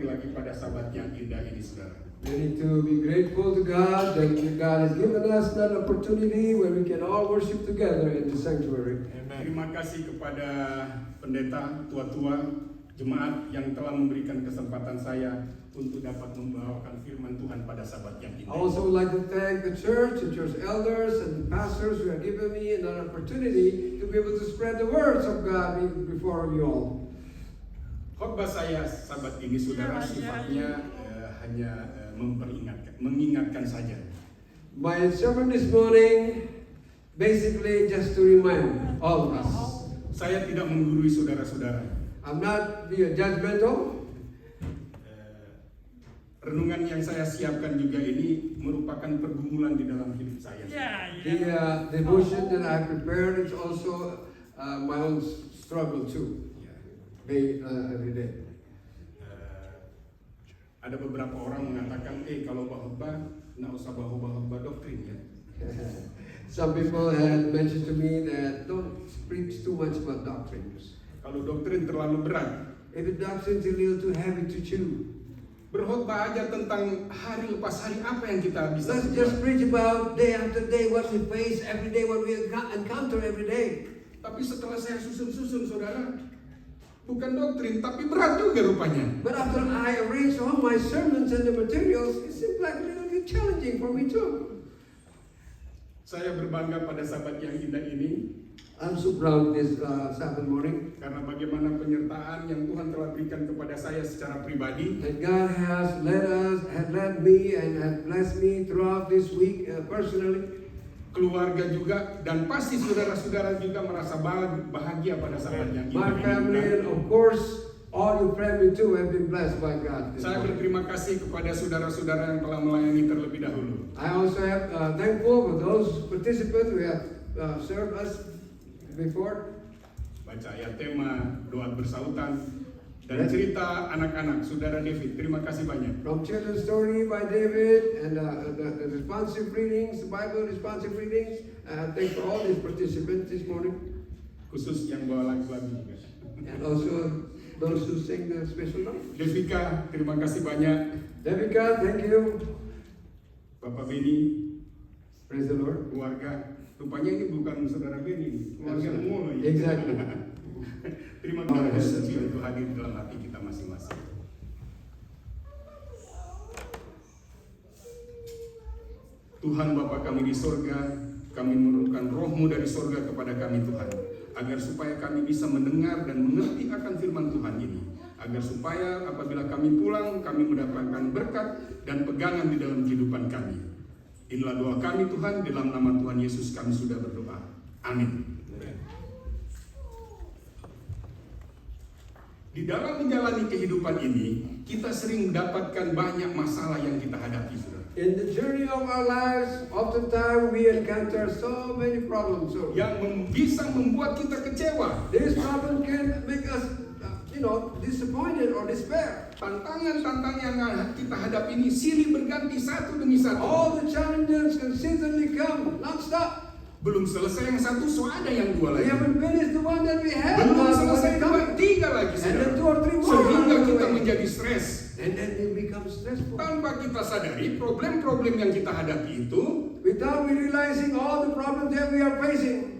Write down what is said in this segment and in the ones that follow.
terlebih lagi pada Sabat yang indah ini, saudara. We need to be grateful to God that God has given us that opportunity where we can all worship together in the sanctuary. Terima kasih kepada pendeta, tua-tua, jemaat yang telah memberikan kesempatan saya untuk dapat membawakan firman Tuhan pada Sabat yang I indah. also would like to thank the church elders and the pastors who have given me an opportunity to be able to spread the words of God before you all. Khotbah saya Sabat ini, saudara, sifatnya hanya mengingatkan saja. My sermon this morning basically just to remind all of us. Saya tidak menggurui saudara-saudara. I'm not being judgmental. Renungan yang saya siapkan juga ini merupakan pergumulan di dalam hidup saya. The devotion that I prepared is also my own struggle too. Every day. Ada beberapa orang mengatakan, kalau khotbah, nggak usah bawa doktrin ya. Some people had mentioned to me that don't preach too much about doctrines. Kalau doktrin terlalu berat, If the doctrine is a little too heavy to chew, berkhotbah aja tentang hari lepas hari apa yang kita bisa let's perbuat. just preach about day after day what we face every day, what we encounter every day. Tapi setelah saya susun, saudara, bukan doktrin, tapi berat juga rupanya. But after I arranged all my sermons and the materials, it seemed like a little bit challenging for me too. Saya berbangga pada Sabat yang indah ini, I'm so proud this Sabbath morning karena bagaimana penyertaan yang Tuhan telah berikan kepada saya secara pribadi. that God has led me and has blessed me throughout this week personally. Keluarga juga, dan pasti saudara-saudara juga merasa bahagia pada Sabat yang indah My ini. family and of course all your family too have been blessed by God. Saya berterima kasih kepada saudara-saudara yang telah melayani terlebih dahulu. I also have thankful for those participants who have served us before. Baca ayat tema, doa bersautan, dan cerita anak-anak, saudara David. Terima kasih banyak. From children's story by David and the responsive readings, the Bible responsive readings. Thanks for all these participants this morning, Khusus yang bawa lagu-lagu juga. and also those who sing the special song. Devika, terima kasih banyak. Devika, thank you. Bapak Beni, Praise the Lord. keluarga. Rupanya ini bukan saudara Beni, keluarga semua. Exactly. Terima kasih untuk hadir dalam hati kita masing-masing. Tuhan Bapa kami di sorga, kami menurunkan roh-Mu dari sorga kepada kami Tuhan, agar supaya kami bisa mendengar dan mengerti akan firman Tuhan ini, agar supaya apabila kami pulang, kami mendapatkan berkat dan pegangan di dalam kehidupan kami. Inilah doa kami Tuhan, dalam nama Tuhan Yesus kami sudah berdoa. Amin. Di dalam menjalani kehidupan ini, kita sering mendapatkan banyak masalah yang kita hadapi, saudara. In the journey of our lives, oftentimes we encounter so many problems. So Yang bisa membuat kita kecewa. this problem can make us, disappointed or despair. Tantangan-tantangan yang kita hadapi ini silih berganti satu demi satu. All the challenges consistently come non-stop. Belum selesai yang satu, so ada yang dua We lagi. haven't finished the one that we have. Belum Now, selesai the one dua, coming. tiga lagi, And then saudara. 2 or 3 more. Sehingga on the kita way. menjadi stres. And then it becomes stressful. Tanpa kita sadari, problem-problem yang kita hadapi itu, Without we realizing all the problems that we are facing.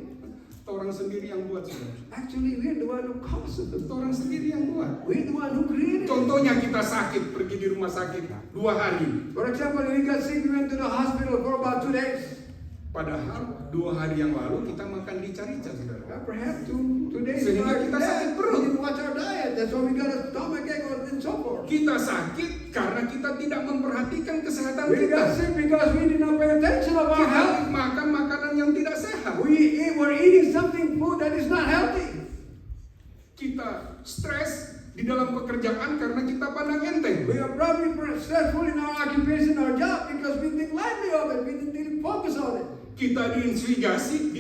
orang sendiri yang buat, saudara. Actually, we're the one who causes them. Orang sendiri yang buat. We're the one who created it. Contohnya kita sakit, pergi di rumah sakit 2 hari. For example, we got sick, we went to the hospital for about 2 days. Padahal 2 hari yang lalu kita makan rica-rica, saudara. Perhaps two days Sehingga prior to kita sakit that, perut. we didn't watch our diet. That's why we got a stomachache and so forth. Kita sakit karena kita tidak memperhatikan kesehatan We kita. got sick because we did not pay attention of our Kita health. makan makanan yang tidak sehat. We're eating something, food that is not healthy. Kita stres di dalam pekerjaan karena kita pandang enteng. We are probably stressful in our occupation, our job, because we think lightly of it. We didn't really focus on it. Kita diinstigasi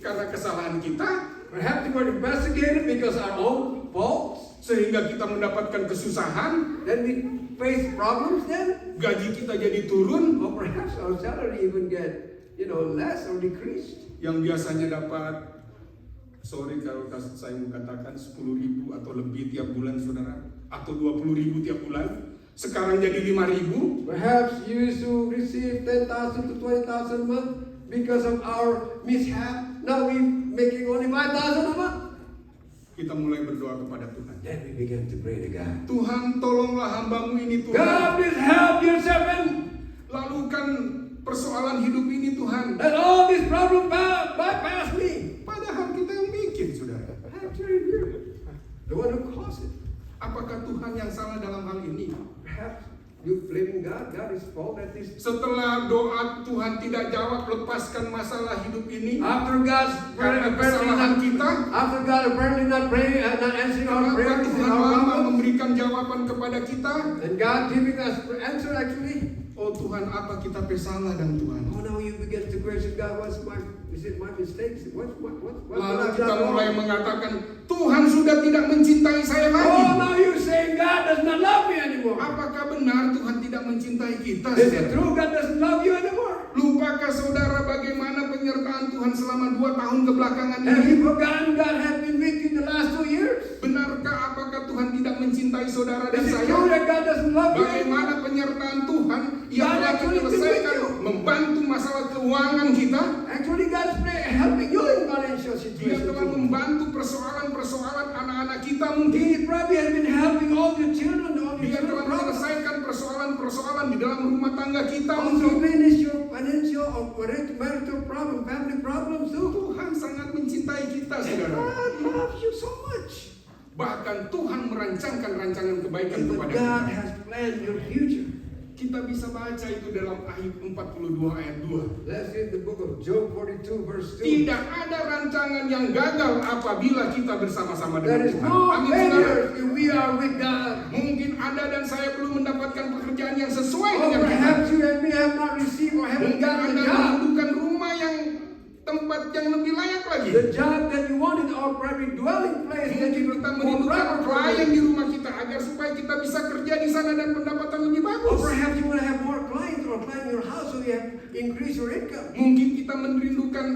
karena kesalahan kita, Perhaps we were investigated because our own faults. sehingga kita mendapatkan kesusahan, Then we face problems then. gaji kita jadi turun, Or perhaps our salary even get, less or decreased. yang biasanya dapat, sorry kalau saya mengatakan 10.000 atau lebih tiap bulan, saudara, atau 20.000 tiap bulan, sekarang jadi 5.000. Perhaps you used to receive 10,000 to 20,000 a month because of our mishap. Now we making only 5,000 a month. Kita mulai berdoa kepada Tuhan. Then we began to pray to God. Tuhan, tolonglah hambamu ini Tuhan. God, please help your servant. Lalukan persoalan hidup ini Tuhan. Let all these problems bypass me. Padahal kita yang bikin, saudara. Actually, you're the one who caused it. Apakah Tuhan yang salah dalam hal ini? Perhaps you blaming God. God is fault at this. Setelah doa Tuhan tidak jawab, lepaskan masalah hidup ini. After God's Karena kesalahan kita. after God apparently not praying and not answering our Kenapa prayers in Tuhan our lama problems, memberikan jawaban kepada kita? and God giving us answer actually. Oh Tuhan, apa kita salah dan Tuhan? Oh, now you begin to question God. Is it my mistakes? What Lalu I've kita done mulai wrong? mengatakan, Tuhan sudah tidak mencintai saya Oh, lagi. now you're saying God does not love me anymore. Apakah benar Tuhan tidak mencintai kita? Is it saudara? true God doesn't love you anymore? Lupakah saudara bagaimana penyertaan Tuhan selama 2 tahun kebelakangan Have ini? you forgotten God has been with you the last 2 years? Benarkah apakah Tuhan tidak mencintai saudara dan Is it saya? true that God doesn't love you anymore? Bagaimana penyertaan Tuhan yang God telah actually menyelesaikan, been with you. membantu masalah keuangan kita? Actually, God's helping you in financial Dia situation telah too. membantu persoalan-persoalan anak-anak kita mungkin. He probably has been helping all your children, Dia telah problems. menyelesaikan persoalan-persoalan di dalam rumah tangga kita Also mungkin. finish your financial or marital problem, family problems too. Tuhan sangat mencintai kita, saudara. God loves you so much. Bahkan Tuhan merancangkan rancangan kebaikan But kepada God kita. has planned your future. Kita bisa baca itu dalam Ayub 42 ayat 2. Let's read the book of Job 42 verse 2. Tidak ada rancangan yang gagal apabila kita bersama-sama There dengan is Tuhan. no Amin, saudara. failure if we are with God. Mungkin Anda dan saya belum mendapatkan pekerjaan yang sesuai Or dengan kita. perhaps you and me have not received or haven't Mungkin gotten Anda the job. membutuhkan rumah yang tempat yang lebih layak lagi. The job that you wanted or private dwelling place that Mungkin you kita more merindukan proper klien di rumah kita agar supaya kita bisa kerja di sana dan pendapatan lebih Or bagus. perhaps you want to have more clients or client in your house so you have increase your income. Mungkin kita merindukan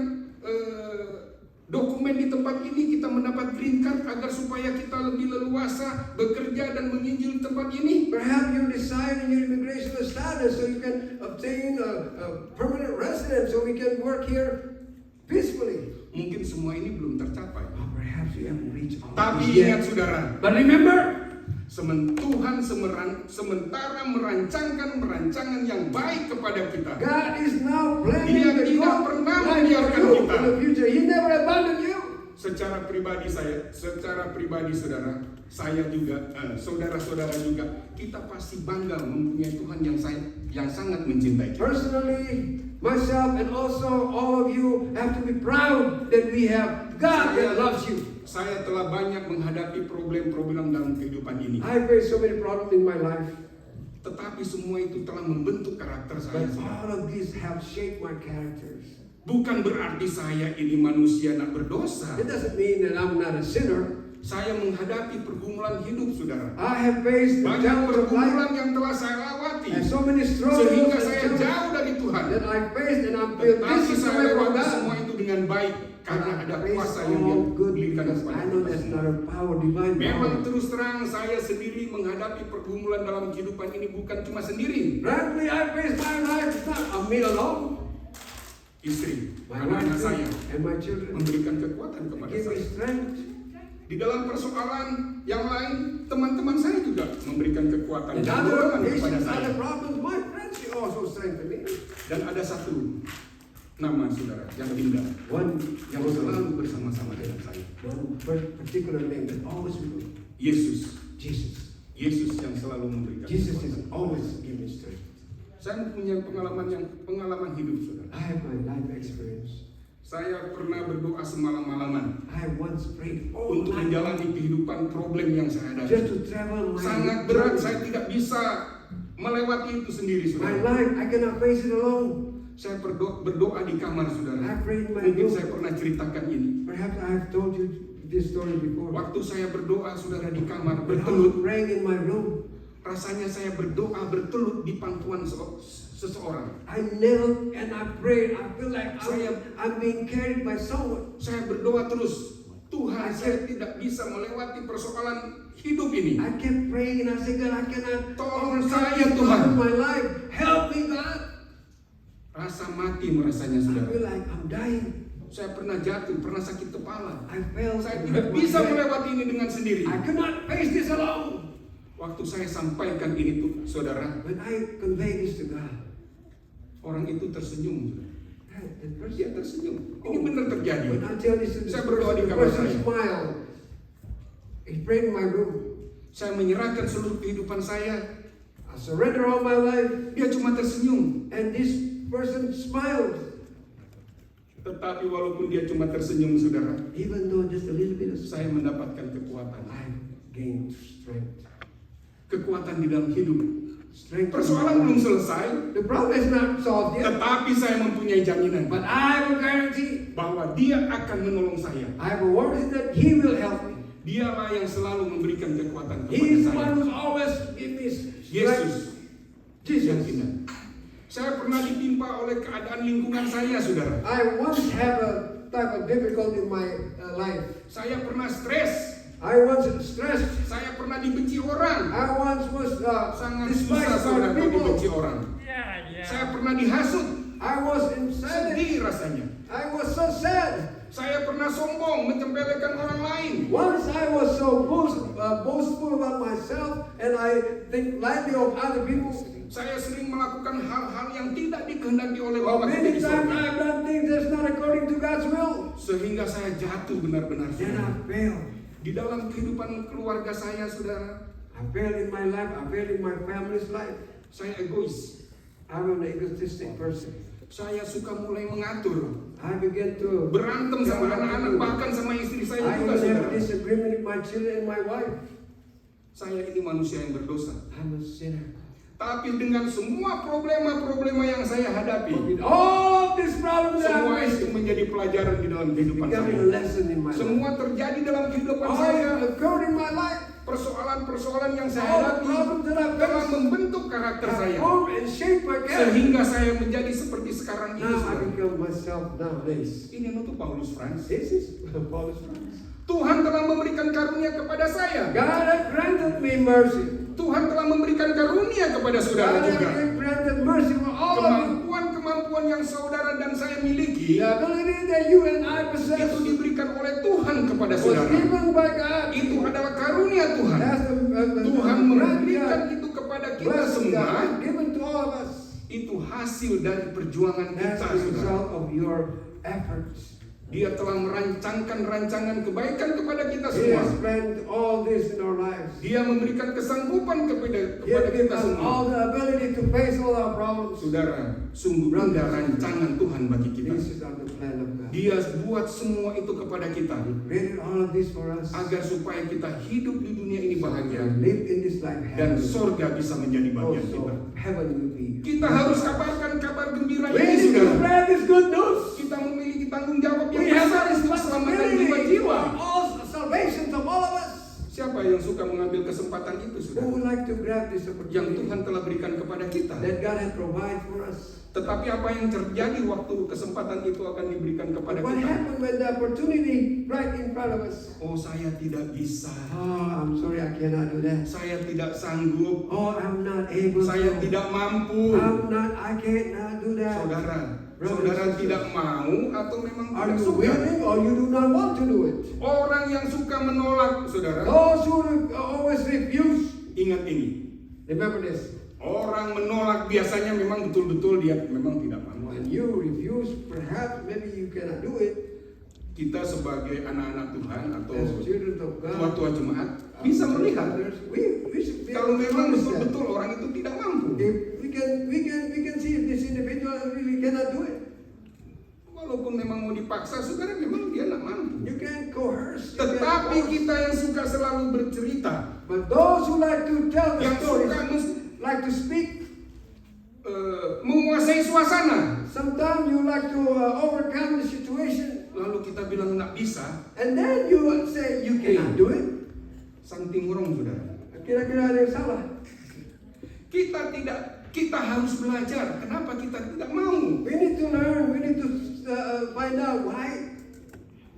dokumen di tempat ini, kita mendapat green card agar supaya kita lebih leluasa bekerja dan menginjil di tempat ini. Perhaps you desire in your immigration status so you can obtain a permanent residence so we can work here peacefully. Mungkin semua ini belum tercapai. Or perhaps you haven't reached all Tapi this ingat yet. saudara, But remember, Tuhan sementara merancangkan perancangan yang baik kepada kita. God is now Dia planning the tidak good pernah life for membiarkan you kita. in the future. He never abandoned you. Secara pribadi saudara, saya juga, saudara-saudara juga, kita pasti bangga mempunyai Tuhan yang sangat mencintai kita. Personally, myself and also all of you have to be proud that we have God that loves you. Saya telah banyak menghadapi problem-problem dalam kehidupan ini. I face so many problems in my life, Tetapi semua itu telah membentuk karakter saya. but all of these have shaped my characters. Bukan berarti saya ini manusia nak berdosa. It doesn't mean that I'm not a sinner. Saya menghadapi pergumulan hidup, saudara. I have faced the Banyak challenges of pergumulan life yang telah saya lawati, and so many struggles sehingga and saya challenges jauh dari Tuhan. that I faced, and I'm feel Tetapi distance saya away from lewati God. semua itu dengan baik karena ada I face kuasa yang Dia all good berikan because kepada I know kita that's semua. not a power, divine Memang power. terus terang saya sendiri menghadapi pergumulan dalam kehidupan ini bukan cuma sendiri. Frankly, I face my life. It's not of me alone. Istri, My anak-anak wife saya and my children memberikan kekuatan kepada give me saya. strength. Di dalam persoalan yang lain, teman-teman saya juga memberikan kekuatan In dan other dorongan kepada issues, saya. other problems, my friends also strengthen me. Dan ada satu nama saudara yang indah, One yang selalu bersama-sama dengan saya. particular name that always with me. Yesus. Jesus. Yesus yang selalu memberikan Jesus kekuatan. is always giving strength. Saya punya pengalaman hidup, saudara. I have my life experience. Saya pernah berdoa semalam-malaman I once prayed all untuk night menjalani kehidupan problem yang saya just hadapi. to travel my Sangat berat, saya tidak bisa melewati itu sendiri, my saudara. life. I cannot face it alone. Saya berdoa di kamar, saudara. I prayed in my Mungkin room. saya pernah ceritakan ini. Perhaps I have told you this story before. Waktu saya berdoa, saudara, di kamar When I was bertelut, praying in my room, rasanya saya berdoa bertelut di pangkuan seseorang. I knelt and I prayed. I feel like Saya- I'm being carried by someone. Saya berdoa terus. Tuhan, saya tidak bisa melewati persoalan hidup ini. I kept praying and I said, God, I cannot Tolong overcome saya, this Tuhan. problem in my life. Help me, God. Rasa mati merasanya, I saudara. feel like I'm dying. Saya pernah jatuh, pernah sakit kepala. I fell. Saya I tidak hurt my bisa head. melewati ini dengan sendiri. I could not face this alone. Waktu saya sampaikan ini tuh, saudara, When I convey this to God, orang itu tersenyum. that person, Dia tersenyum. Ini benar terjadi. when I tell this to this Saya berdoa di person, the kamar person saya. smiled. He prayed in my room. Saya menyerahkan seluruh kehidupan saya. I surrender all my life. Dia cuma tersenyum. And this person smiled. Tetapi walaupun dia cuma tersenyum, saudara, Even though just a little bit of saya mendapatkan kekuatan. I gained strength. Kekuatan di dalam hidup. Strength. Persoalan belum selesai, The problem is not solved yet. tetapi saya mempunyai jaminan But I have a guarantee. bahwa dia akan menolong saya. I have a warranty that He will help me. Dialah yang selalu memberikan kekuatan kepada He is the saya. one who's always give me strength. Yesus yang Jesus. tidak. Saya pernah ditimpa oleh keadaan lingkungan saya, saudara. I once have a type of difficulty in my life. Saya pernah stres. I once stressed. Saya pernah dibenci orang. I once was Sangat susah, despised saudara, by kalau people. dibenci orang. Saya pernah dihasut. I was insane. Sedih rasanya. I was so sad. Saya pernah sombong, mencempelekan orang lain. Once I was so boastful about myself and I think lightly of other people. Saya sering melakukan hal-hal yang tidak dikehendaki oleh Bapa kita di Many times surga. I've done things that's not according to God's will. Sehingga saya jatuh benar-benar. Then I failed. Di dalam kehidupan keluarga saya, saudara, I failed in my life. I failed in my family's life. saya egois. I'm an egotistic person. Saya suka mulai mengatur. I began to Berantem sama anak-anak, bahkan sama istri saya I juga, even have saudara. disagreement with my children and my wife. Saya ini manusia yang berdosa. I'm a sinner. Tapi dengan semua problema-problema yang saya hadapi, With all these problems that semua I'm itu facing, menjadi pelajaran di dalam kehidupan becoming a saya. lesson in my life. Semua terjadi dalam kehidupan All saya. that occurred in my life, Persoalan-persoalan yang saya all the hadapi problems that I've telah faced, membentuk karakter have saya. formed and shaped my character. Sehingga saya menjadi seperti sekarang ini. Now I saudara. become myself nowadays. Ini untuk Paulus Frans. This is Paulus Francis. Tuhan telah memberikan karunia kepada saya. God has granted me mercy. Tuhan telah memberikan karunia kepada saudara God juga. has granted mercy for all of you. Kemampuan yang saudara dan saya miliki The ability that you and I possess itu diberikan oleh Tuhan kepada was saudara. given by God. Itu adalah karunia Tuhan. That's the Tuhan grant memberikan God. itu kepada kita Blessing semua. God given to all of us. Itu hasil dari perjuangan That's kita, the saudara. result of your efforts. Dia telah merancangkan rancangan kebaikan kepada kita He semua. has planned all this in our lives. Dia memberikan kesanggupan He kepada has given kita us semua. all the ability to face all our problems. Saudara, sungguh indah rancangan Tuhan bagi kita. This is on the plan of God. Dia buat semua itu kepada kita He created all of this for us. agar supaya kita hidup di dunia ini bahagia Live in this life dan happy. sorga bisa menjadi bagian kita. Also, heaven will be. Kita harus kabarkan kabar gembira We ini, need to saudara. spread this good news. Kita memiliki tanggung jawab yang We have besar a untuk keselamatan responsibility jiwa-jiwa. for all salvations of all of us. Siapa yang suka mengambil kesempatan itu, Who saudara? would like to grab this Yang opportunity Tuhan telah berikan kepada kita. that God has provided for us? Tetapi apa yang terjadi waktu kesempatan itu akan diberikan kepada But what kita? happened when the opportunity right in front of us? Oh, saya tidak bisa. Oh, I'm sorry, I cannot do that. Saya tidak sanggup. Oh, I'm not able Saya to. tidak mampu. I cannot do that. Saudara, Brothers saudara and sisters. tidak mau atau memang Are tidak you suka? willing or you do not want to do it? Orang yang suka menolak, saudara, Those who always refuse, ingat ini. remember this. Orang menolak biasanya memang betul-betul dia memang tidak mau. When you refuse, perhaps maybe you cannot do it. Kita sebagai anak-anak Tuhan atau As children of God, tua-tua jemaat bisa melihat others, we should be kalau able to memang understand. betul-betul orang itu tidak mampu. If we can see if this individual really cannot do it. Walaupun memang mau dipaksa, saudara memang dia tidak mampu. You can coerce. You can Tetapi force. kita yang suka selalu bercerita, But those who like to tell the yang stories, suka like to speak, menguasai suasana, sometimes you like to overcome the situation, lalu kita bilang nggak bisa, and then you say you cannot do it. something wrong, saudara. Kira-kira ada yang salah. Kita harus belajar. Kenapa kita tidak mau? We need to learn. We need to find out why.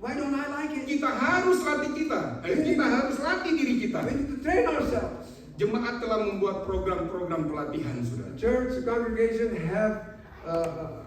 Why don't I like it? Kita harus latih kita harus latih diri kita. We need to train ourselves. Jemaat telah membuat program-program pelatihan, saudara. Church congregation have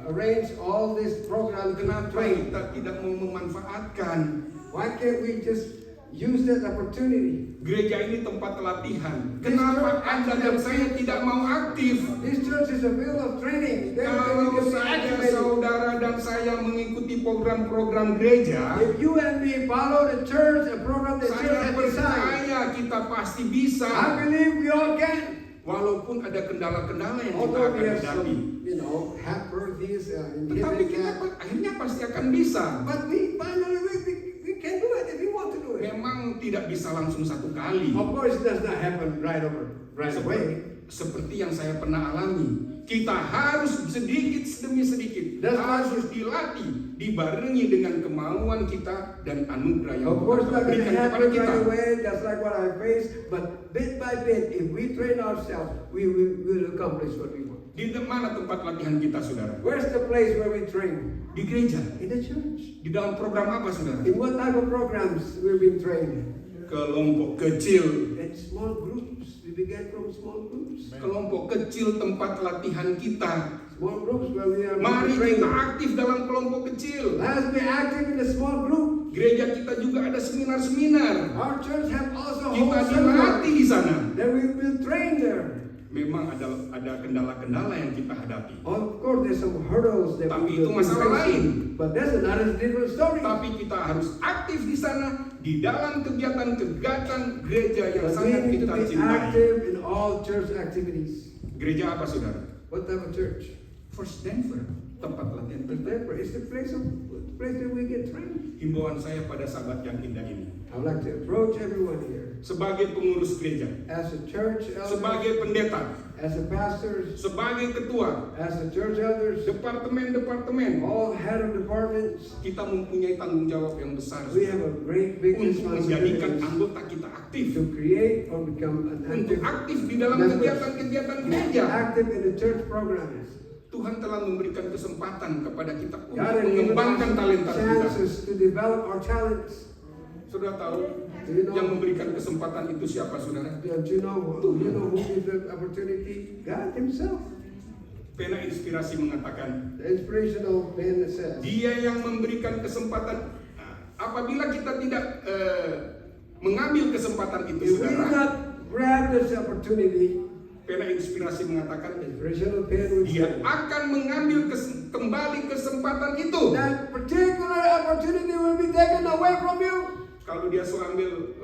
arranged all this program to Kenapa train. kita tidak mau memanfaatkan? Why can't we just use that opportunity? Gereja ini tempat latihan. Kenapa Anda dan saya tidak mau aktif? This church is a field of training. There we Kalau can be saja activated. saudara dan saya mengikuti program-program gereja, If you and me follow the church, a program the church saya has designed, percaya kita pasti bisa. I believe we all can. Walaupun ada kendala-kendala yang kita Although akan we have hadapi, some, hamper-these, tetapi kita akhirnya pasti akan bisa. But we finally we can do it if we want to do it. Memang tidak bisa langsung satu kali. Of course, it does not happen right away. Seperti yang saya pernah alami, kita harus sedikit demi sedikit harus dilatih, dibarengi dengan kemauan kita dan anugerah yang Of course, Tuhan not going to berikan kepada happen kita. right away. That's like what I face. But bit by bit, if we train ourselves, we will accomplish what we want. Di mana tempat latihan kita, saudara? Where's the place where we train? Di gereja. In the church. Di dalam program apa, saudara? In what type of programs we're being trained? Kelompok kecil. In small groups. We began from small groups. Kelompok kecil tempat latihan kita. Small groups where we are Mari trained. kita aktif dalam kelompok kecil. Let's be active in a small group. Gereja kita juga ada seminar-seminar. Our church have also Kita whole dilatih seminars di sana. that we will train there. Memang ada kendala-kendala yang kita hadapi. Of course, there's some hurdles that Tapi we itu will be masalah facing. lain. But that's another different story. Tapi kita harus aktif di sana di dalam kegiatan-kegiatan gereja yang But we sangat need to kita be cintai. active in all church activities. Gereja apa, saudara? What type of church? First Denver, tempat latihan The kita. Denver is the place where we get trained. Himbauan saya pada sahabat yang indah ini. I would like to approach everyone here Sebagai pengurus gereja, as a church elder, sebagai pendeta, as a pastors, sebagai ketua, as a church elders, departemen-departemen, all head of departments. kita mempunyai tanggung jawab yang besar We have a great big untuk menjadikan responsibility anggota kita aktif, to create or become an untuk active aktif di dalam members. kegiatan-kegiatan gereja. Active in the church programs. Tuhan telah memberikan kesempatan kepada kita untuk God has given mengembangkan us talenta kita. chances to develop our talents. Saudara tahu Do you know? yang memberikan kesempatan itu siapa, saudara? Do you know who gives the opportunity? God Himself. Pena Inspirasi mengatakan, The inspirational man that says, Dia yang memberikan kesempatan. Nah, apabila kita tidak mengambil kesempatan itu, if we do saudara, not grab this opportunity, Pena Inspirasi mengatakan, inspirational man would Dia say, akan mengambil kembali kesempatan itu. that particular opportunity will be taken away from you. Kalau dia ambil,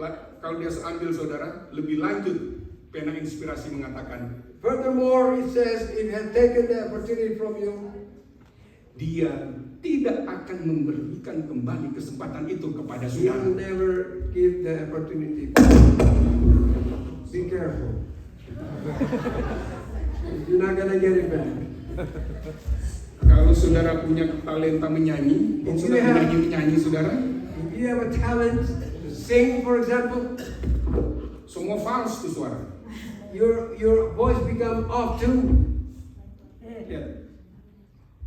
saudara, lebih lanjut, Pena Inspirasi mengatakan, Furthermore, it says, if you have taken the opportunity from you, Dia tidak akan memberikan kembali kesempatan itu kepada He will saudara. never give the opportunity. Be careful. You're not gonna get it back. Kalau saudara punya talenta menyanyi, saudara menyanyi, saudara, If you have a talent to sing, for example, semua fals tuh suara. your voice become off tune. Lihat.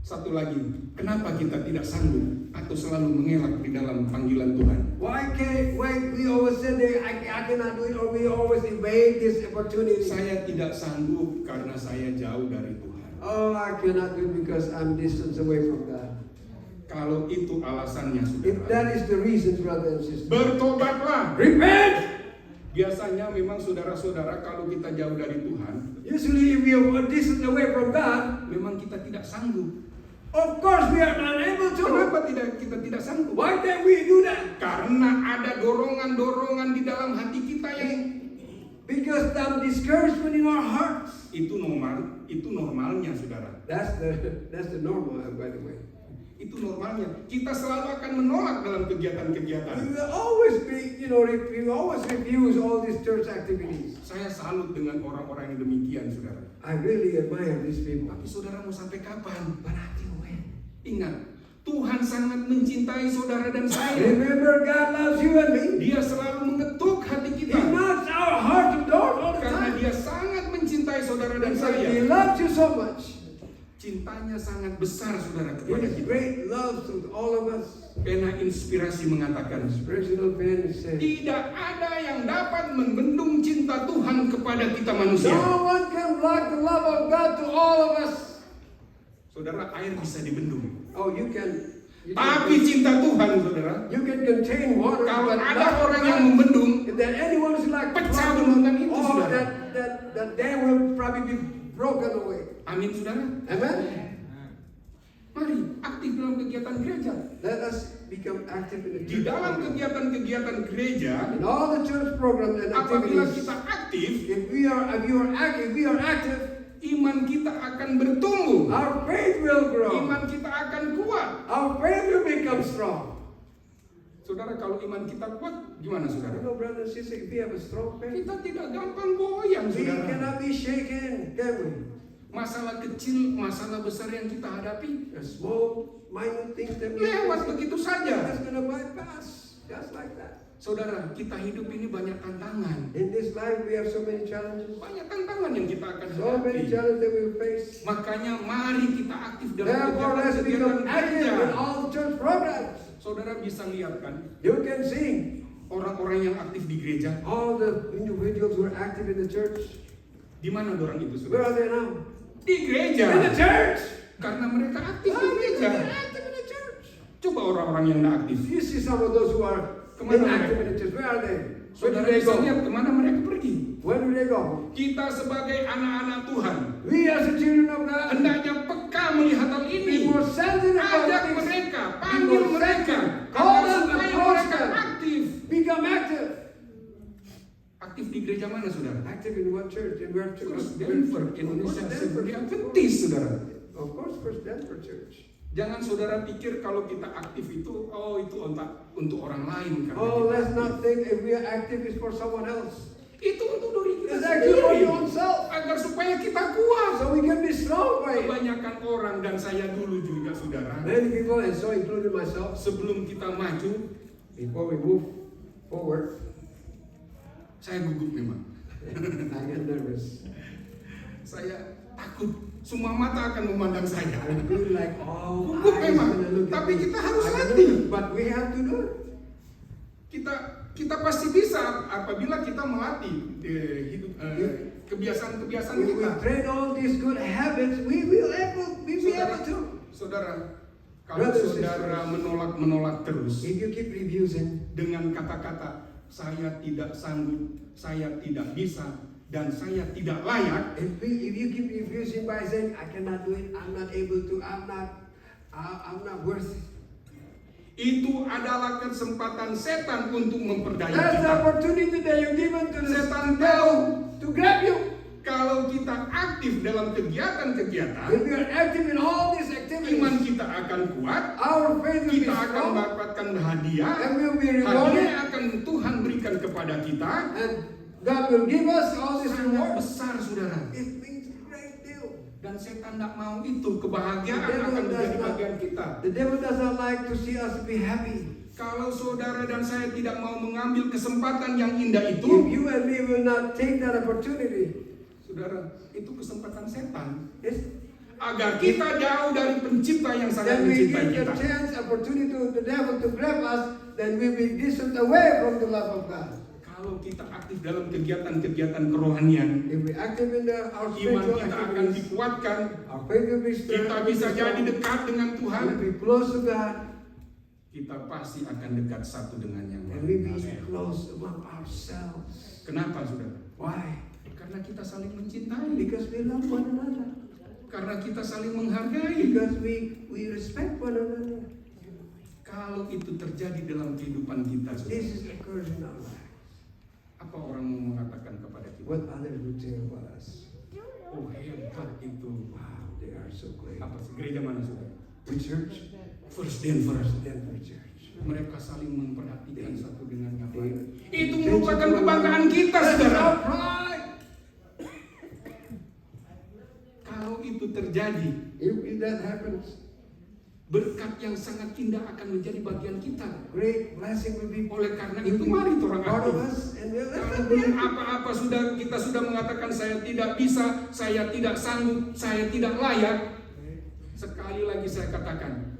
Satu lagi, kenapa kita tidak sanggup atau selalu mengelak di dalam panggilan Tuhan? Why we always say that I cannot do it, or we always evade this opportunity? Saya tidak sanggup karena saya jauh dari Tuhan. Oh, I cannot do it because I'm distance away from God. Kalau itu alasannya, If saudara, that is the reason, brother and sister, bertobatlah. repent. Biasanya memang saudara-saudara kalau kita jauh dari Tuhan, Usually, if we are distant away from God, memang kita tidak sanggup. of course we are unable to. Kenapa kita tidak sanggup? Why can't we do that? Karena ada dorongan-dorongan di dalam hati kita yang Because some discouragement in our hearts. itu normalnya, saudara. That's the normal, by the way. Itu normalnya. Kita selalu akan menolak dalam kegiatan-kegiatan. We will always be, we always refuse all these church activities. Saya salut dengan orang-orang yang demikian, saudara. I really admire these people. Tapi saudara mau sampai kapan? But until when? Ingat, Tuhan sangat mencintai saudara dan saya. Remember, God loves you and me. Dia selalu mengetuk hati He kita. knocks our heart to door all the Karena time. dia sangat mencintai saudara dan Because saya. He loves you so much. Cintanya sangat besar saudara kepada His kita. great love to all of us. Pena inspirasi mengatakan, Inspirational pen says, tidak ada yang dapat membendung cinta Tuhan kepada kita manusia. no one can block the love of God to all of us. Saudara, air bisa dibendung. Oh, you can Tapi cinta Tuhan, saudara, you can contain water, kalau but ada not orang yang God. membendung, If that anyone is like pecah blocking bendungan itu, all saudara. that dam will probably be broken away. Amin, saudara. Amen. Mari aktif dalam kegiatan gereja. Let us become active in the Di church dalam program. kegiatan-kegiatan gereja, In all the church programs and apabila activities, kita aktif, if we are active, iman kita akan bertumbuh. our faith will grow. Iman kita akan kuat. Our faith will become strong. Saudara, kalau iman kita kuat, gimana You saudara? know, brothers and sisters, if we have a strong faith, Kita tidak gampang goyang, we saudara. cannot be shaken, can we? Masalah kecil, masalah besar yang kita hadapi, The small, minor things that we lewat face, begitu we're saja. just gonna bypass, just like that. Saudara, kita hidup ini banyak tantangan. In this life, we have so many challenges, Banyak tantangan yang kita akan so many hadapi. challenges that we will face. Makanya mari kita aktif dalam Therefore, let's kegiatan-kegiatan become active in gereja. all the church programs. Saudara bisa lihat kan, You can see orang-orang yang aktif di gereja, all the individuals who are active in the church. di mana orang itu Where saudara? are they now? Di gereja. In the church. Karena mereka aktif di Why? gereja. They're active in the church. Coba orang-orang yang tidak aktif. You see some of those who are Kemana inactive mereka? in the church. Where are they? Where do Saudara they bisa go? lihat kemana mereka pergi. Where do they go? Kita sebagai anak-anak Tuhan We as the children of God, hendaknya peka melihat hal be ini. more sensitive about Ajak things. mereka, Be panggil more mereka, sensitive. Call agar them, supaya approach mereka them. aktif. Become active. Aktif di gereja mana, saudara? Active in what church? In where church? First Denver, Indonesia, Sebagai Adventist, saudara. Of course, First Denver Church. Jangan saudara pikir kalau kita aktif itu, oh itu untuk orang lain. Karena Oh, kita let's aktif. not think if we are active is for someone else. Itu untuk diri kita It's actually for sendiri. your own self. Agar supaya kita kuat. So we can be strong by it. Kebanyakan orang dan saya dulu juga, saudara. Many people, and so including myself, Sebelum kita maju, before we move forward, saya gugup memang. I get nervous. Saya takut. Semua mata akan memandang saya. I feel like, oh, Gugup eyes memang. gonna look at Tapi me. kita harus I can latih. do it, but we have to do it. Kita pasti bisa apabila kita melatih kebiasaan-kebiasaan If we kita. train all these good habits, we will be able to. Saudara, kalau Brothers and saudara sisters, menolak terus If you keep refusing, dengan kata-kata saya tidak sanggup, saya tidak bisa, dan saya tidak layak, if you keep refusing by saying, I cannot do it, I'm not able to, I'm not worth it. itu adalah kesempatan setan untuk memperdaya That's the kita. opportunity that you're given to the Setan devil to grab you. Kalau kita aktif dalam kegiatan-kegiatan, If we are active in all these iman activities, kita akan kuat, our faith will be kita akan strong, mendapatkan hadiah, and we will be hadiah rewarded, akan Tuhan berikan kepada kita. and God will give us all these Sangat rewards. besar, saudara. It means a great deal. Dan setan tidak mau itu, kebahagiaan The devil akan does menjadi not- bagian kita. The devil does not like to see us be happy. Kalau saudara dan saya tidak mau mengambil kesempatan yang indah If itu, you and me will not take that opportunity, saudara, itu kesempatan setan. it's, Agar kita jauh dari pencipta yang sangat then we mencintai give kita. the chance, opportunity to the devil to grab us, then we will be distant away from the love of God. Kalau kita aktif dalam kegiatan-kegiatan kerohanian, If we active in our iman spiritual kita akan activities, dikuatkan, our faith will be strong. kita bisa jadi dekat dengan Tuhan, We'll be close to God, kita pasti akan dekat satu dengan yang and we lain. be close among ourselves. Kenapa, saudara? Why? Karena kita saling mencintai, Because we love one another. karena kita saling menghargai. Because we respect one another. Kalau itu terjadi dalam kehidupan kita, saudara, This is occurs in our life. apa orang mau mengatakan kepada kita? What others would say about us. Oh, hebat itu. Wow, they are so great. Apa sih? Gereja mana, saudara? Which church? First Denver. Denver Church. Mereka saling memperhatikan satu dengan yang lain. They- Itu merupakan kebanggaan kita, That's saudara. our pride. Kalau itu terjadi, If that happens, berkat yang sangat indah akan menjadi bagian kita. great blessing will be Oleh karena itu, mari orang part of aktif. us, and we'll Kalau belum apa-apa kita sudah mengatakan saya tidak bisa, saya tidak sanggup, saya tidak layak. Sekali lagi saya katakan,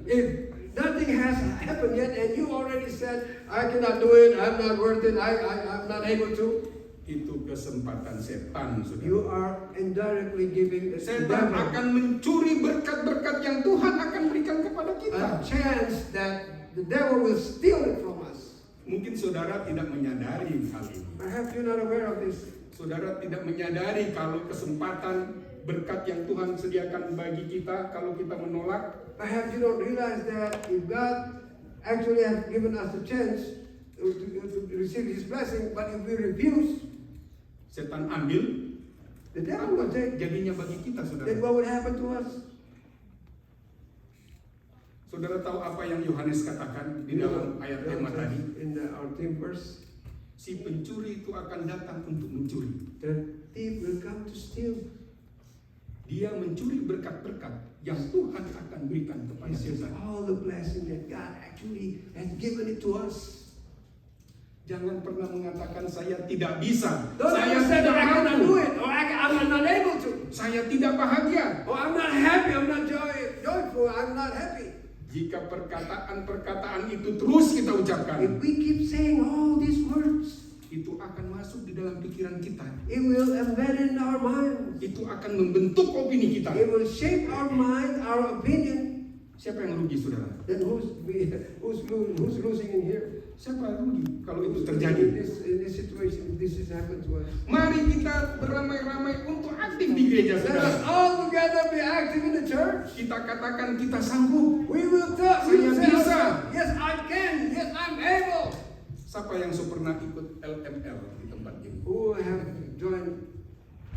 If nothing has happened yet and you already said, I cannot do it, I'm not worth it, I'm not able to, itu kesempatan setan, saudara. you are indirectly giving the Setan devil akan mencuri berkat-berkat yang Tuhan akan berikan kepada kita. a chance that the devil will steal it from us. Mungkin saudara tidak menyadari hal ini. Perhaps you're not aware of this. Saudara tidak menyadari kalau kesempatan berkat yang Tuhan sediakan bagi kita, kalau kita menolak, Perhaps you don't realize that if God actually has given us a chance to receive His blessing, but if we refuse, setan ambil, the devil will take. jadinya bagi kita, Then saudara. what would happen to us? Saudara tahu apa yang Yohanes katakan di dalam ayat tema tadi? In our theme verse, Si pencuri itu akan datang untuk mencuri. the thief will come to steal. Dia mencuri berkat-berkat yang Tuhan akan berikan kepada This is kita. all the blessing that God actually has given it to us. Jangan pernah mengatakan saya tidak bisa, Don't saya ever say that tidak I cannot mampu, do it, or I'm not able to, saya tidak bahagia. or I'm not happy, I'm not joyful, I'm not happy. Jika perkataan-perkataan itu terus kita ucapkan, If we keep saying all these words, itu akan masuk di dalam pikiran kita. it will embed in our minds. Itu akan membentuk opini kita. It will shape our mind, our opinion. Siapa yang rugi, saudara? Then who's losing in here? Siapa yang rugi kalau itu In terjadi? this situation, if this has happened to us. Mari kita beramai-ramai untuk aktif di gereja, Let us saudara. all together be active in the church. Kita katakan kita sanggup. We will Saya say, bisa. yes, I can. Yes, I'm able. Siapa yang pernah ikut LML di tempat ini? Who have joined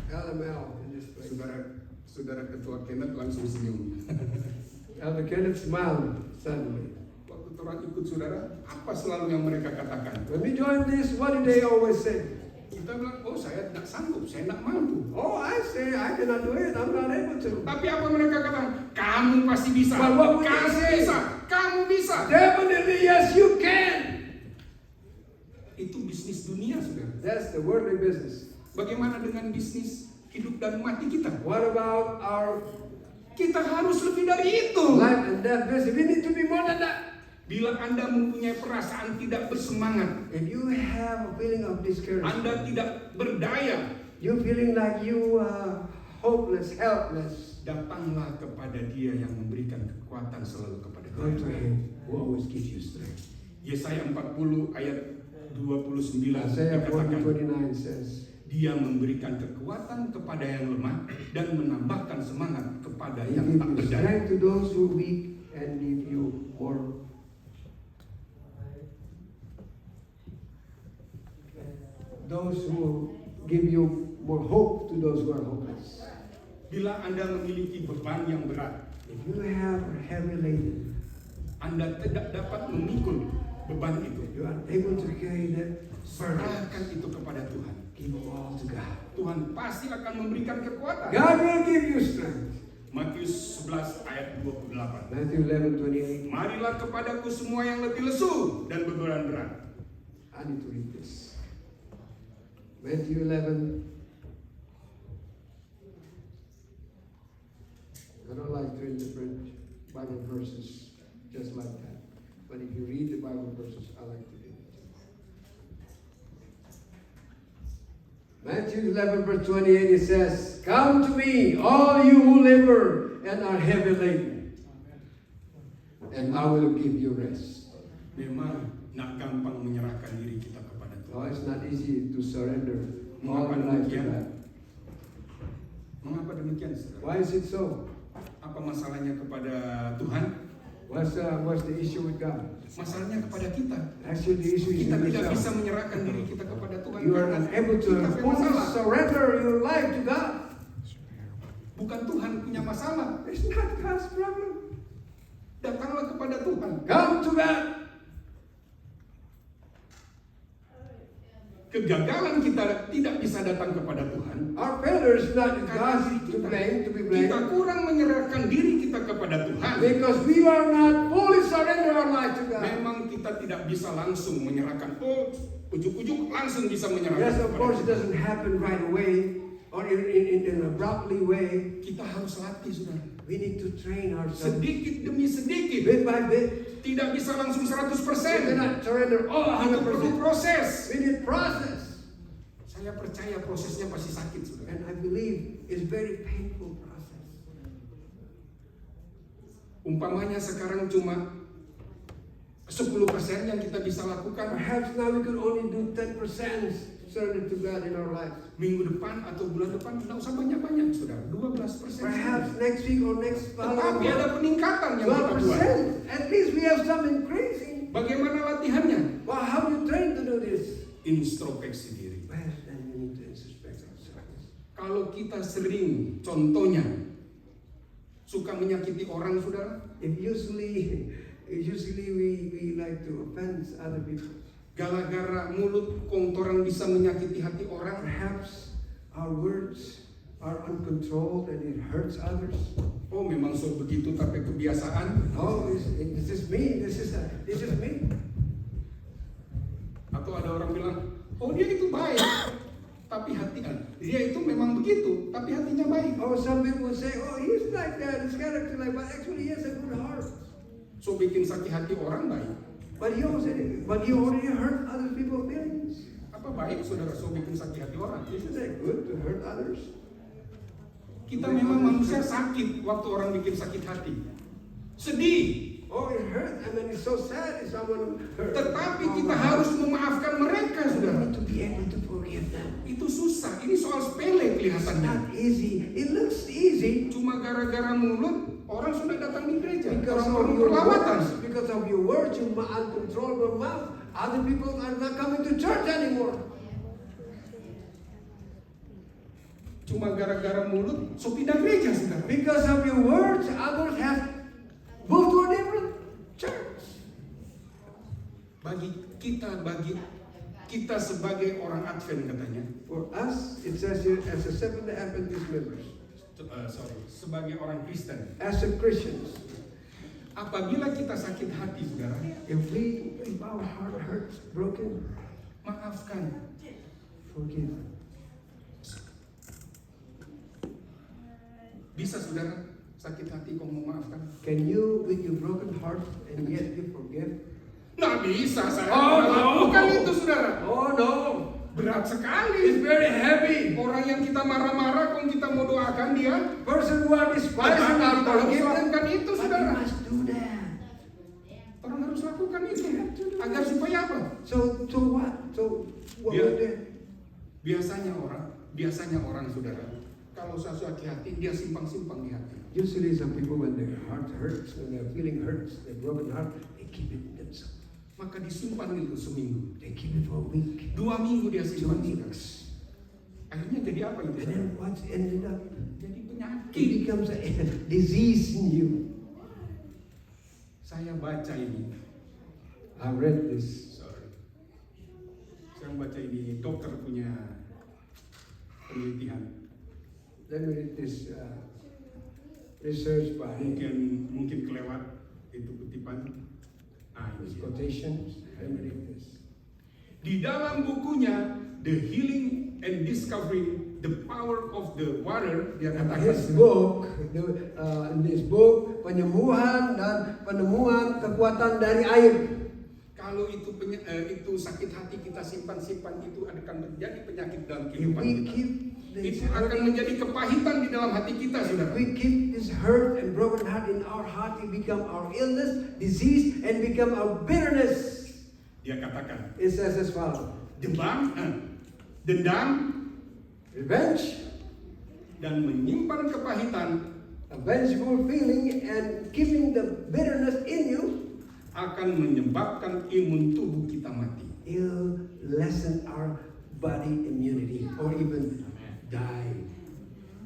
LML in this place? Saudara Ketua Kenneth langsung senyum. Elder Kenneth smiled suddenly. Waktu orang ikut saudara, apa selalu yang mereka katakan? When we joined this, what did they always say? Kita bilang, oh saya tidak sanggup, saya tidak mampu. Oh, I say I cannot do it. I'm not able to. Tapi apa mereka katakan? Kamu pasti bisa. But what would they Kamu say? bisa. Kamu bisa. Definitely, yes, you can. Itu bisnis dunia, saudara. That's the worldly business. Bagaimana dengan bisnis hidup dan mati kita? What about our Kita harus lebih dari itu. life and death business? We need to be more than that. Bila Anda mempunyai perasaan tidak bersemangat, If you have a feeling of discouragement, Anda tidak berdaya, you feeling like you are hopeless, helpless, datanglah kepada Dia yang memberikan kekuatan selalu kepada go to kita. Him who always gives you strength. Yesaya 40 ayat 29 Isaiah dikatakan, 40:29 says, Dia memberikan kekuatan kepada yang lemah dan menambahkan semangat kepada He yang gives tak you berdaya. strength to those who are weak and give you more. Those who give you more hope to those who are hopeless. Bila Anda memiliki beban yang berat, If you have a heavy laden, Anda tidak dapat memikul beban itu. you are able to carry that burden. Serahkan itu kepada Tuhan. Give it all to God. Tuhan pasti akan memberikan kekuatan. God will give you strength. Matius 11 ayat 28. Matthew 11:28. Marilah kepadaku semua yang letih lesu dan beban berat. I need to read this. Matthew 11. I don't like to interpret Bible verses just like that. But if you read the Bible verses, I like to read it. Matthew 11 verse 28, it says, Come to me, all you who labor and are heavy laden, and I will give you rest. Memang nak gampang menyerahkan diri kita kepada Oh, Tuhan. it's not easy to surrender all Mengapa your life to demikian? God. Mengapa demikian, saudara? Why is it so? Apa masalahnya kepada Tuhan? What's the issue with God? Masalahnya kepada kita. Actually, the issue is Kita in tidak bisa yourself. menyerahkan diri kita kepada Tuhan. You are karena unable to kita punya fully masalah. surrender your life to God. Bukan Tuhan punya masalah. It's not God's problem. Datanglah kepada Tuhan. Come to God. Kegagalan kita tidak bisa datang kepada Tuhan. Our failure is not Karena God's to blame, to be kita blamed, kurang menyerahkan diri kita kepada Tuhan. because we are not fully surrender our life to God. Memang kita tidak bisa langsung menyerahkan. Oh, ujuk-ujuk langsung bisa menyerahkan Yes, of kepada course, it Tuhan. doesn't happen right away. or in an abruptly way. Kita harus latih, saudara. We need to train ourselves Sedikit demi sedikit. bit by bit. Tidak bisa langsung We 100%. cannot surrender all Itu perlu 100%. proses. We need process. Saya percaya prosesnya pasti sakit, saudara. And I believe it's very painful process. Umpamanya sekarang cuma 10% yang kita bisa lakukan. Perhaps now we could only do 10% surrender to God in our lives. Minggu depan atau bulan depan tidak usah banyak-banyak, saudara. 12%. Perhaps next week or next Tetapi ada month, peningkatan yang kita buat. 12%. At least we have some increasing. Bagaimana latihannya? Well, how do you train to do this? Introspeksi diri. Well, then we need to introspect ourselves. Kalau kita sering, contohnya, suka menyakiti orang, saudara. If usually we like to offend other people. Gara-gara mulut kotoran bisa menyakiti hati orang. Perhaps our words are uncontrolled and it hurts others. Oh, memang so begitu tapi kebiasaan. Oh, this is me. This is me. Atau ada orang bilang, oh dia itu baik, tapi hatinya. Dia itu memang begitu, tapi hatinya baik. Or some people say, oh, he's like that. His character like, but actually he has a good heart. So bikin sakit hati orang baik. But he already hurt other people's feelings. Apa baik, saudara, so bikin sakit hati orang? Isn't that good to hurt others? Kita memang manusia sakit waktu orang bikin sakit hati. Sedih. Oh, it hurt. I mean, it's so sad if someone hurt. Tetapi kita harus memaafkan mereka, We saudara. need to be able to forgive them. Itu susah. Ini soal sepele It's kelihatannya. not easy. It looks easy Cuma gara-gara mulut, orang sudah datang di gereja. because Orang of perlu your perlawatan. words. Because of your words, you uncontrollable mouth. Other people are not coming to church anymore. Cuma gara-gara mulut, so pindah gereja, saudara. Because of your words, others have moved to a different church. Bagi kita sebagai orang Advent katanya, For us, it says here, as a Seventh-day Adventist members, sebagai orang Kristen, as a Christians, apabila kita sakit hati, saudara, if our heart hurts, broken, maafkan. forgive. Bisa, saudara, sakit hati kok mau maafkan? Can you, with your broken heart, and yet you forgive? Nggak bisa, saya Oh, no. lakukan itu, saudara. Oh no, Berat it's sekali. very heavy. Orang yang kita marah-marah, kalau kita mau doakan dia, Person who are despising kita our harus forgive them, lakukan itu, but saudara. you must do that. Orang harus lakukan itu. Agar supaya apa? So what? So what Yeah. will they? Biasanya orang, saudara, kalau sesuatu hati, dia simpang-simpang di hati. Usually some people when their heart hurts, when their feeling hurts, their broken heart, they keep it themselves. Maka disimpan itu seminggu. They keep it for a week, 2 minggu dia 2 simpan, saudara. weeks. Akhirnya jadi apa itu? And saudara? then what's ended up? Jadi It penyakit. becomes a disease in you. Saya baca ini. I read this. Saya baca ini, dokter punya penelitian. Let me read this research by Mungkin kelewat itu kutipan. Nah, ini dia. quotations. Let me read this. Di dalam bukunya The Healing and Discovering the Power of the Water, dia katakan In this book, penyembuhan dan penemuan kekuatan dari air. kalau itu sakit hati kita simpan-simpan, itu akan menjadi penyakit dalam If kehidupan we kita. keep this Itu akan menjadi kepahitan di dalam hati kita, if saudara. we keep this hurt and broken heart in our heart, it become our illness, disease, and become our bitterness. Dia katakan, It says as follows: dendam revenge, dan menyimpan kepahitan a vengeful feeling, and keeping the bitterness in you, akan menyebabkan imun tubuh kita mati. it'll lessen our body immunity or even die.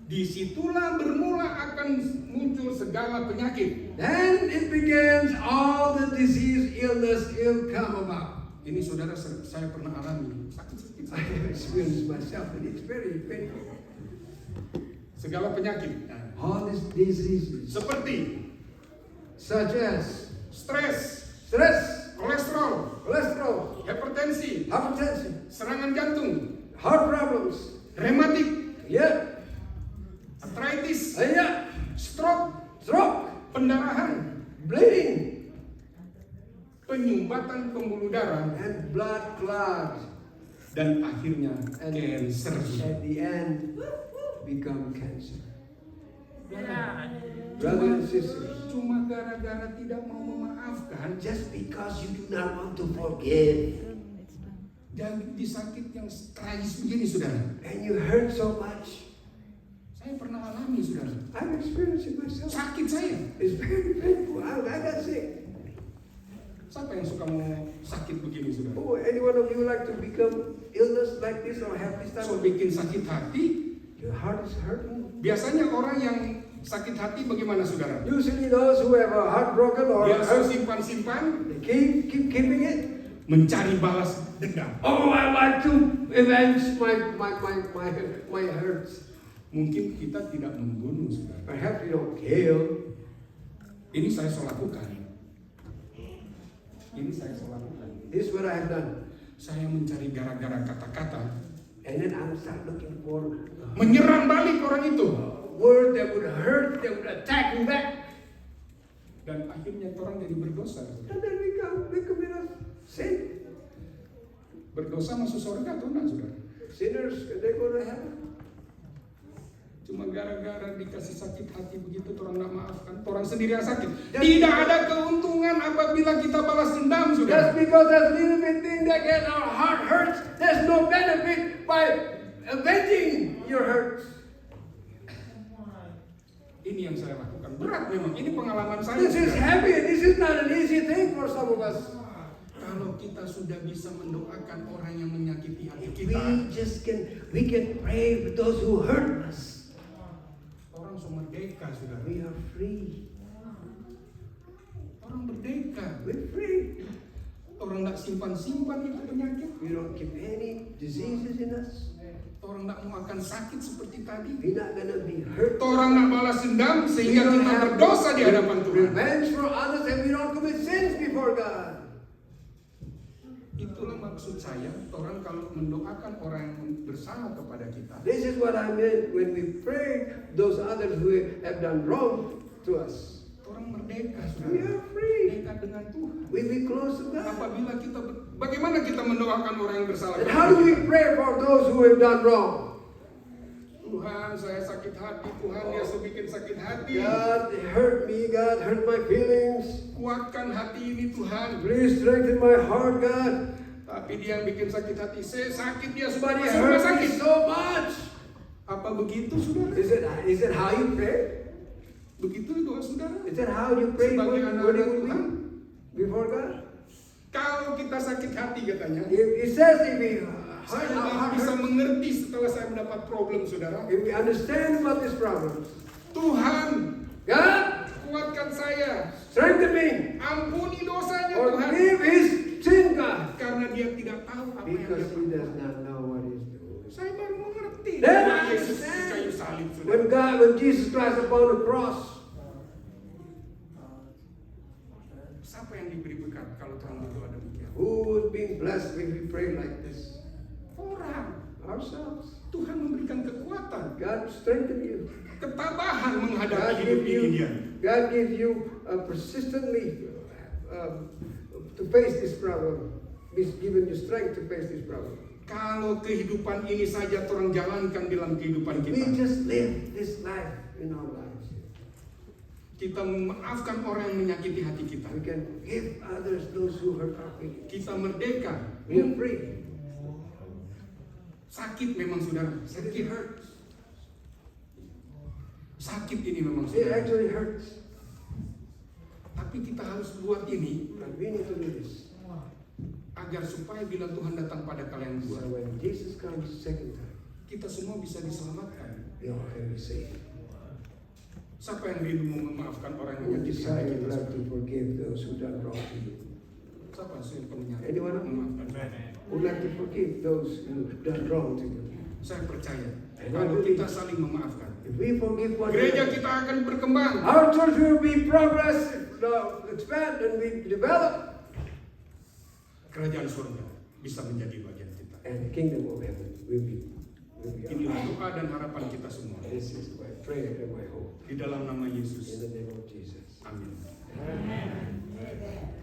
Disitulah bermula akan muncul segala penyakit. Then it begins, all the disease, illness will come about. Ini saudara, saya pernah alami sakit-sakit. I have experienced myself, and it's very painful. Segala penyakit. Nah, All these diseases, seperti such as stres, stress, kolesterol, cholesterol, hipertensi, hypertension, serangan jantung, heart problems, rematik, Yeah. arthritis, Yeah. stroke, Stroke. pendarahan, Bleeding. penyumbatan pembuluh darah, And blood clots. dan akhirnya And cancer. at the end, become cancer. Cuma, Brothers and sisters, cuma gara-gara tidak mau memaafkan, just because you do not want to forgive, dan disakit yang tragis begini, saudara. and you hurt so much, Saya pernah alami, saudara. I've experienced it myself. Sakit saya. It's very painful. I got sick. Siapa yang suka mau sakit begini, saudara? Oh, any one of you like to become illness like this or have this type So of bikin sakit hati. your heart is hurting? Biasanya orang yang sakit hati bagaimana, saudara? Usually those who have a heart broken or Dia hurt, simpan-simpan, they keep keeping it. mencari balas dendam. Oh, I like to avenge my hurts. Mungkin kita tidak membunuh, saudara. Perhaps you don't kill. Ini saya lakukan. Ini saya lakukan. This is what I have done. Saya mencari gara-gara kata-kata, And then I start looking for menyerang balik orang itu. word that would hurt, that would attack me back. Dan akhirnya orang jadi berdosa. And then we commit a sin. Berdosa masuk surga atau enggak, saudara? Sinners, and they go to heaven. Cuma gara-gara dikasih sakit hati begitu, orang nggak maafkan, orang sendiri yang sakit. Tidak ada keuntungan apabila kita balas dendam, Just saudara. because that little bit thing that gets our heart hurts, there's no benefit by avenging your hurts. Ini yang saya lakukan. Berat memang. Ini pengalaman saya. This is saudara. heavy. This is not an easy thing for some of us. Kalau kita sudah bisa mendoakan orang yang menyakiti hati If kita, we can pray for those who hurt us. orang semua merdeka, saudara. We are free. Orang merdeka. We're free. Orang nggak simpan-simpan itu penyakit. We don't keep any diseases in us. Orang nggak mau akan sakit seperti tadi. We're not gonna be hurt. Orang nggak balas dendam sehingga kita berdosa di hadapan Tuhan. revenge for others, and we don't commit sins before God. Itulah maksud saya, orang kalau mendoakan orang yang bersalah kepada kita, This is what I meant when we pray those others who have done wrong to us. orang merdeka, We saudara. are free. Merdeka dengan Tuhan. We be close to God. Apabila kita, bagaimana kita mendoakan orang yang bersalah And kepada how do we kita? pray for those who have done wrong? Tuhan, saya sakit hati. Tuhan, dia bikin sakit hati. God hurt me. God hurt my feelings. Kuatkan hati ini, Tuhan. Please strengthen my heart, God. Tapi dia yang bikin sakit hati. Saya sakit, dia sudah But he masuk rumah hurt me sakit. so much. Apa begitu, saudara? Is it how you pray? Begitu doa saudara? Is that how you pray Sebagai when anak-anak you Tuhan. before God? Kalau kita sakit hati katanya, It says if we saya our baru heart bisa hurts, mengerti setelah saya mendapat problem, saudara. if we understand about this problem, Tuhan, God, kuatkan saya. strengthen me. Ampuni dosanya, Or Tuhan. forgive his sin, God. Karena dia tidak tahu apa yang Because dia he does perbuat. not know what he's doing. Saya baru mengerti. Then Tuhan I Yesus di understand. kayu salib, When saudara. when Jesus Christ upon the cross, Siapa yang diberi berkat kalau Tuhan berdoa demikian? who was being blessed if we pray like this? Orang. Ourselves. Tuhan memberikan kekuatan, God strengthen you. ketabahan God menghadapi hidup give ini dia. you. God give you persistently to face this problem. He's given you strength to face this problem. Kalau kehidupan ini saja orang jalankan dalam kehidupan We kita. just live this life in our lives. Kita memaafkan orang yang menyakiti hati kita. We can give others those who hurt our feelings. Kita merdeka. We are free. Sakit memang saudara. It Sakit. hurts. Sakit ini memang It saudara. actually hurts. Tapi kita harus buat ini But we need to do this. agar supaya bila Tuhan datang pada kalian So dua, when Jesus comes second time, kita semua bisa diselamatkan. we all can be saved. Siapa yang rindu mau memaafkan orang yang Who menyakiti hati desire kita? like saudara? to forgive those who done wrong to you? Siapa sih yang punya Anyone? memaafkan? Would like to forgive those who done wrong to you? Saya percaya kalau kita saling memaafkan, If we forgive one gereja another, kita akan berkembang. our church will be progressive, expand, and we develop, Kerajaan surga bisa menjadi bagian kita. and the kingdom of heaven will be will be Inilah ours. doa dan harapan kita semua. This is my prayer and my hope. Di dalam nama In Yesus. the name of Jesus. Amin. Amen.